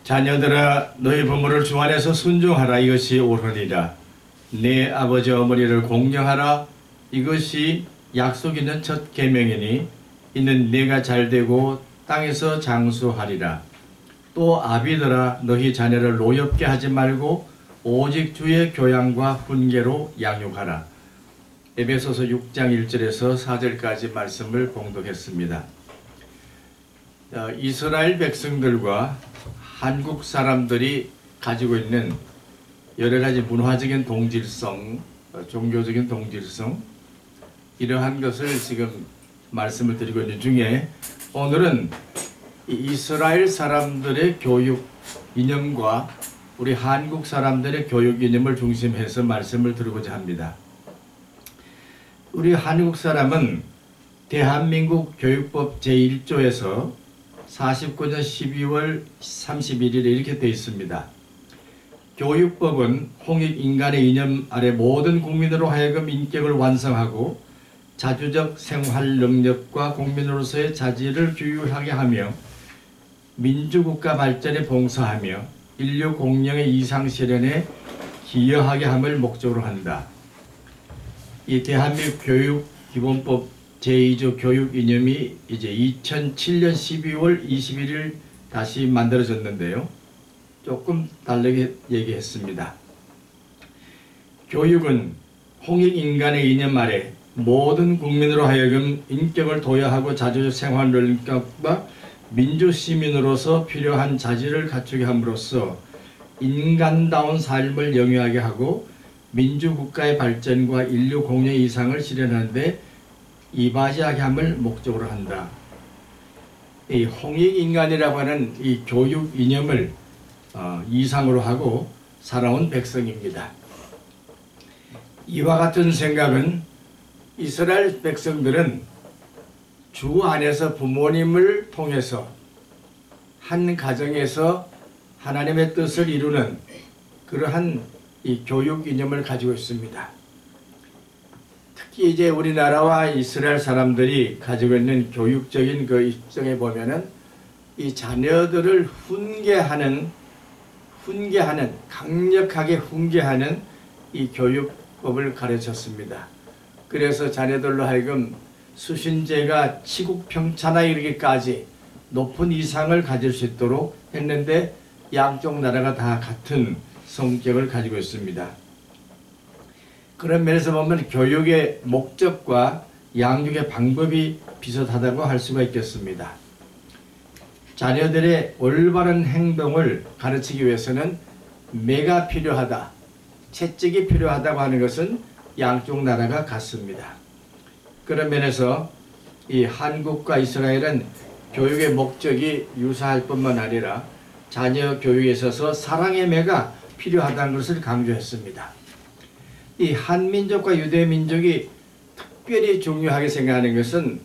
자녀들아 너희 부모를 주 안에서 순종하라. 이것이 옳으니라. 내 아버지 어머니를 공경하라. 이것이 약속 있는 첫 계명이니 이는 내가 잘되고 땅에서 장수하리라. 또 아비들아 너희 자녀를 노엽게 하지 말고 오직 주의 교양과 훈계로 양육하라. 에베소서 6장 1절에서 4절까지 말씀을 봉독했습니다. 이스라엘 백성들과 한국 사람들이 가지고 있는 여러가지 문화적인 동질성, 종교적인 동질성, 이러한 것을 지금 말씀을 드리고 있는 중에 오늘은 이스라엘 사람들의 교육 이념과 우리 한국 사람들의 교육 이념을 중심해서 말씀을 드리고자 합니다. 우리 한국 사람은 대한민국 교육법 제1조에서 49년 12월 31일에 이렇게 되어 있습니다. 교육법은 홍익인간의 이념 아래 모든 국민으로 하여금 인격을 완성하고 자주적 생활 능력과 국민으로서의 자질을 교육하게 하며 민주국가 발전에 봉사하며 인류 공영의 이상 실현에 기여하게 함을 목적으로 한다. 이 대한민국 교육기본법 제2조 교육 이념이 이제 2007년 12월 21일 다시 만들어졌는데요. 조금 다르게 얘기했습니다. 교육은 홍익인간의 이념 아래 모든 국민으로 하여금 인격을 도야하고 자주적 생활 능력과 민주시민으로서 필요한 자질을 갖추게 함으로써 인간다운 삶을 영위하게 하고 민주국가의 발전과 인류 공영 이상을 실현하는 데 이바지하게 함을 목적으로 한다. 이 홍익인간이라고 하는 이 교육 이념을 이상으로 하고 살아온 백성입니다. 이와 같은 생각은 이스라엘 백성들은 주 안에서 부모님을 통해서 한 가정에서 하나님의 뜻을 이루는 그러한 이 교육 이념을 가지고 있습니다. 특히 이제 우리나라와 이스라엘 사람들이 가지고 있는 교육적인 그 입장에 보면은 이 자녀들을 강력하게 훈계하는 이 교육법을 가르쳤습니다. 그래서 자녀들로 하여금 수신제가 치국평천하에 이르기까지 높은 이상을 가질 수 있도록 했는데 양쪽 나라가 다 같은 성격을 가지고 있습니다. 그런 면에서 보면 교육의 목적과 양육의 방법이 비슷하다고 할 수가 있겠습니다. 자녀들의 올바른 행동을 가르치기 위해서는 매가 필요하다, 채찍이 필요하다고 하는 것은 양쪽 나라가 같습니다. 그런 면에서 이 한국과 이스라엘은 교육의 목적이 유사할 뿐만 아니라 자녀 교육에 있어서 사랑의 매가 필요하다는 것을 강조했습니다. 이 한민족과 유대민족이 특별히 중요하게 생각하는 것은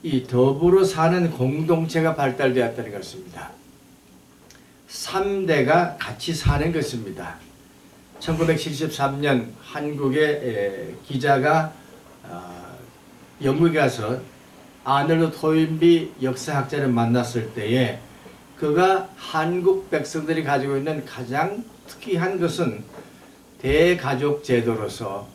이 더불어 사는 공동체가 발달되었다는 것입니다. 3대가 같이 사는 것입니다. 1973년 한국의 기자가 영국에 가서 아놀드 토인비 역사학자를 만났을 때에 그가 한국 백성들이 가지고 있는 가장 특이한 것은 대가족 제도로서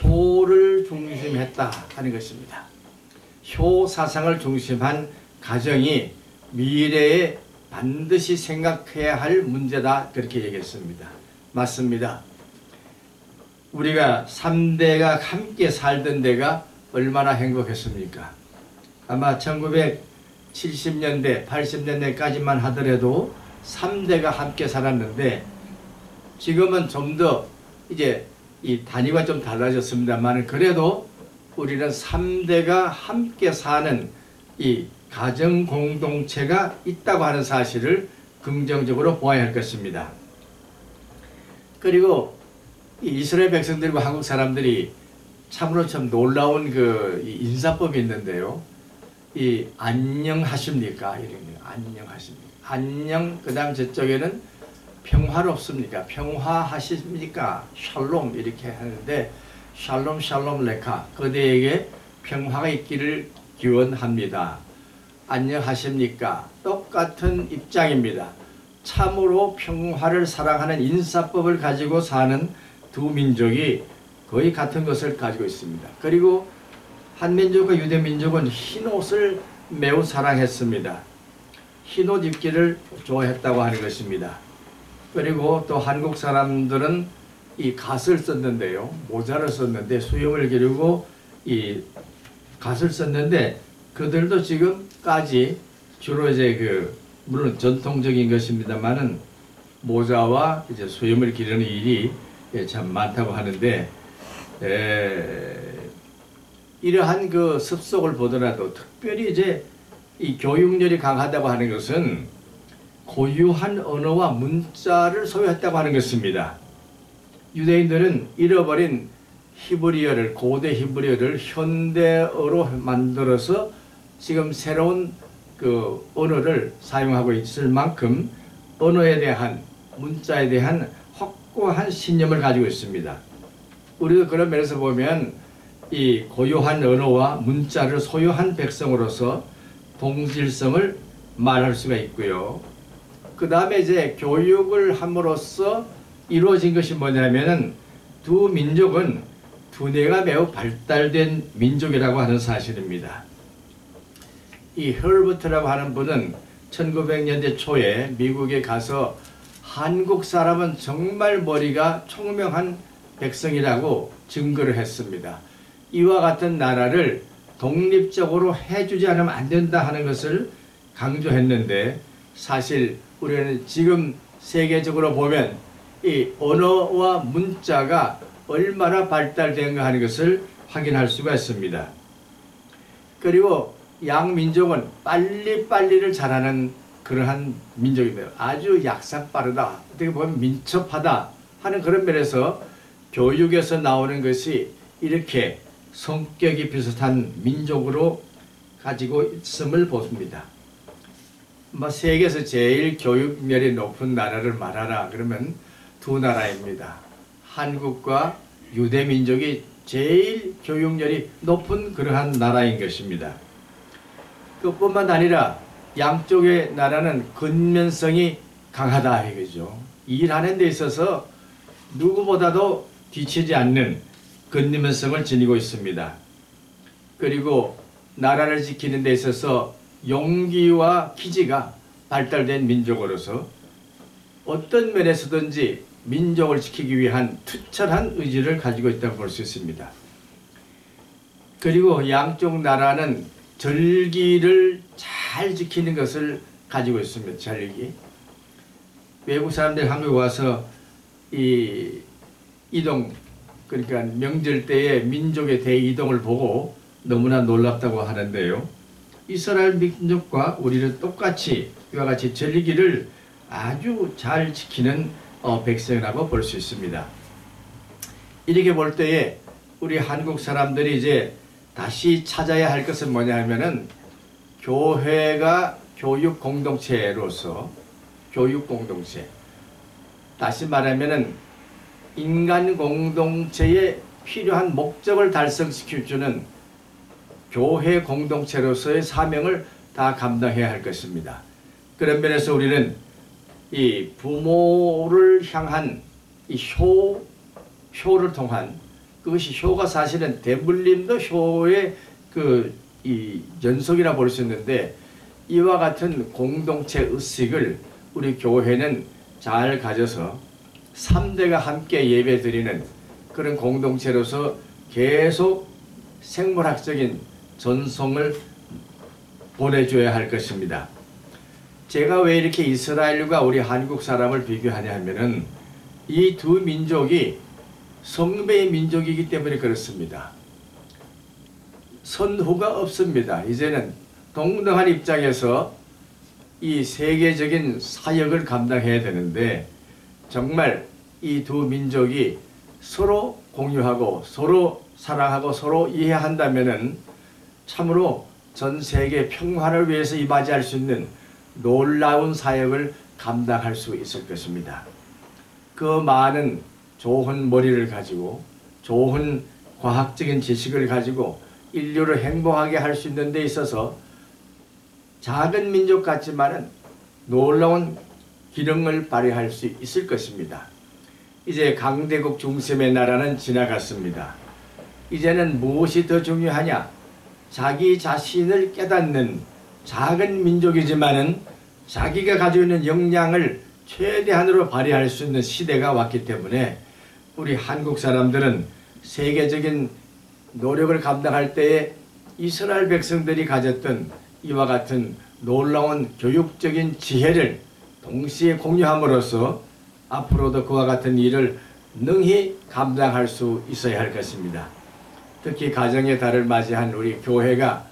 효를 중심했다 하는 것입니다. 효 사상을 중심한 가정이 미래에 반드시 생각해야 할 문제다 그렇게 얘기했습니다. 맞습니다. 우리가 3대가 함께 살던 데가 얼마나 행복했습니까? 아마 1970년대, 80년대까지만 하더라도 3대가 함께 살았는데 지금은 좀 더 이제 이 단위가 좀 달라졌습니다만 그래도 우리는 3대가 함께 사는 이 가정 공동체가 있다고 하는 사실을 긍정적으로 보아야 할 것입니다. 그리고 이 이스라엘 백성들과 한국 사람들이 참으로 참 놀라운 그 인사법이 있는데요. 이 안녕하십니까? 이런 거 안녕하십니까? 안녕. 그다음 저쪽에는 평화롭습니까? 평화하십니까? 샬롬 이렇게 하는데 샬롬 샬롬 레카 그대에게 평화가 있기를 기원합니다. 안녕하십니까? 똑같은 입장입니다. 참으로 평화를 사랑하는 인사법을 가지고 사는 두 민족이 거의 같은 것을 가지고 있습니다. 그리고 한민족과 유대민족은 흰옷을 매우 사랑했습니다. 흰옷 입기를 좋아했다고 하는 것입니다. 그리고 또 한국 사람들은 이 갓을 썼는데요. 모자를 썼는데 수염을 기르고 이 갓을 썼는데 그들도 지금까지 주로 이제 물론 전통적인 것입니다만은 모자와 이제 수염을 기르는 일이 참 많다고 하는데 이러한 그 습속을 보더라도 특별히 이제 이 교육열이 강하다고 하는 것은 고유한 언어와 문자를 소유했다고 하는 것입니다. 유대인들은 잃어버린 히브리어를 고대 히브리어를 현대어로 만들어서 지금 새로운 그 언어를 사용하고 있을 만큼 언어에 대한 문자에 대한 확고한 신념을 가지고 있습니다. 우리도 그런 면에서 보면 이 고유한 언어와 문자를 소유한 백성으로서 동질성을 말할 수가 있고요. 그 다음에 이제 교육을 함으로써 이루어진 것이 뭐냐면은 두 민족은 두뇌가 매우 발달된 민족이라고 하는 사실입니다. 이 헐버트라고 하는 분은 1900년대 초에 미국에 가서 한국 사람은 정말 머리가 총명한 백성이라고 증거를 했습니다. 이와 같은 나라를 독립적으로 해주지 않으면 안 된다 하는 것을 강조했는데 사실 우리는 지금 세계적으로 보면 이 언어와 문자가 얼마나 발달된가 하는 것을 확인할 수가 있습니다. 그리고 양민족은 빨리빨리를 잘하는 그러한 민족입니다. 아주 약삭빠르다, 어떻게 보면 민첩하다 하는 그런 면에서 교육에서 나오는 것이 이렇게 성격이 비슷한 민족으로 가지고 있음을 보십니다. 세계에서 제일 교육열이 높은 나라를 말하라 그러면 두 나라입니다. 한국과 유대민족이 제일 교육열이 높은 그러한 나라인 것입니다. 그뿐만 아니라 양쪽의 나라는 근면성이 강하다 이거죠. 일하는 데 있어서 누구보다도 뒤치지 않는 근면성을 지니고 있습니다. 그리고 나라를 지키는 데 있어서 용기와 기지가 발달된 민족으로서 어떤 면에서든지 민족을 지키기 위한 투철한 의지를 가지고 있다고 볼 수 있습니다. 그리고 양쪽 나라는 절기를 잘 지키는 것을 가지고 있습니다. 절기. 외국 사람들이 한국에 와서 이 이동, 그러니까 명절 때의 민족의 대이동을 보고 너무나 놀랍다고 하는데요. 이스라엘 민족과 우리는 똑같이 이와 같이 절기를 아주 잘 지키는 백성이라고 볼 수 있습니다. 이렇게 볼 때에 우리 한국 사람들이 이제 다시 찾아야 할 것은 뭐냐 하면은 교회가 교육 공동체로서 교육 공동체, 다시 말하면은 인간 공동체에 필요한 목적을 달성시킬 주는 교회 공동체로서의 사명을 다 감당해야 할 것입니다. 그런 면에서 우리는 이 부모를 향한 이 효를 통한, 그것이 효가 사실은 대물림도 효의 이 연속이라 볼 수 있는데, 이와 같은 공동체 의식을 우리 교회는 잘 가져서 3대가 함께 예배 드리는 그런 공동체로서 계속 생물학적인 전송을 보내줘야 할 것입니다. 제가 왜 이렇게 이스라엘과 우리 한국 사람을 비교하냐 하면은 이 두 민족이 성배의 민족이기 때문에 그렇습니다. 선후가 없습니다. 이제는 동등한 입장에서 이 세계적인 사역을 감당해야 되는데, 정말 이 두 민족이 서로 공유하고 서로 사랑하고 서로 이해한다면은 참으로 전 세계 평화를 위해서 이바지할 수 있는 놀라운 사역을 감당할 수 있을 것입니다. 그 많은 좋은 머리를 가지고 좋은 과학적인 지식을 가지고 인류를 행복하게 할 수 있는 데 있어서 작은 민족 같지만은 놀라운 기능을 발휘할 수 있을 것입니다. 이제 강대국 중심의 나라는 지나갔습니다. 이제는 무엇이 더 중요하냐? 자기 자신을 깨닫는 작은 민족이지만은 자기가 가지고 있는 역량을 최대한으로 발휘할 수 있는 시대가 왔기 때문에 우리 한국 사람들은 세계적인 노력을 감당할 때에 이스라엘 백성들이 가졌던 이와 같은 놀라운 교육적인 지혜를 동시에 공유함으로써 앞으로도 그와 같은 일을 능히 감당할 수 있어야 할 것입니다. 특히 가정의 달을 맞이한 우리 교회가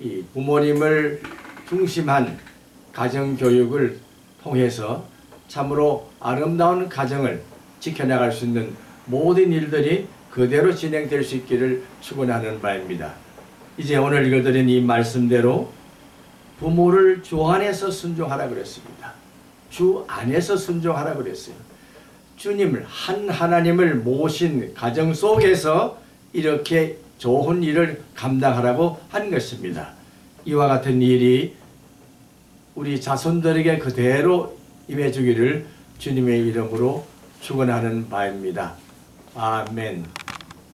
이 부모님을 중심한 가정교육을 통해서 참으로 아름다운 가정을 지켜나갈 수 있는 모든 일들이 그대로 진행될 수 있기를 축원하는 바입니다. 이제 오늘 읽어드린 이 말씀대로 부모를 주 안에서 순종하라 그랬습니다. 주 안에서 순종하라 그랬어요. 주님을 한 하나님을 모신 가정 속에서 이렇게 좋은 일을 감당하라고 한 것입니다. 이와 같은 일이 우리 자손들에게 그대로 임해주기를 주님의 이름으로 축원하는 바입니다. 아멘.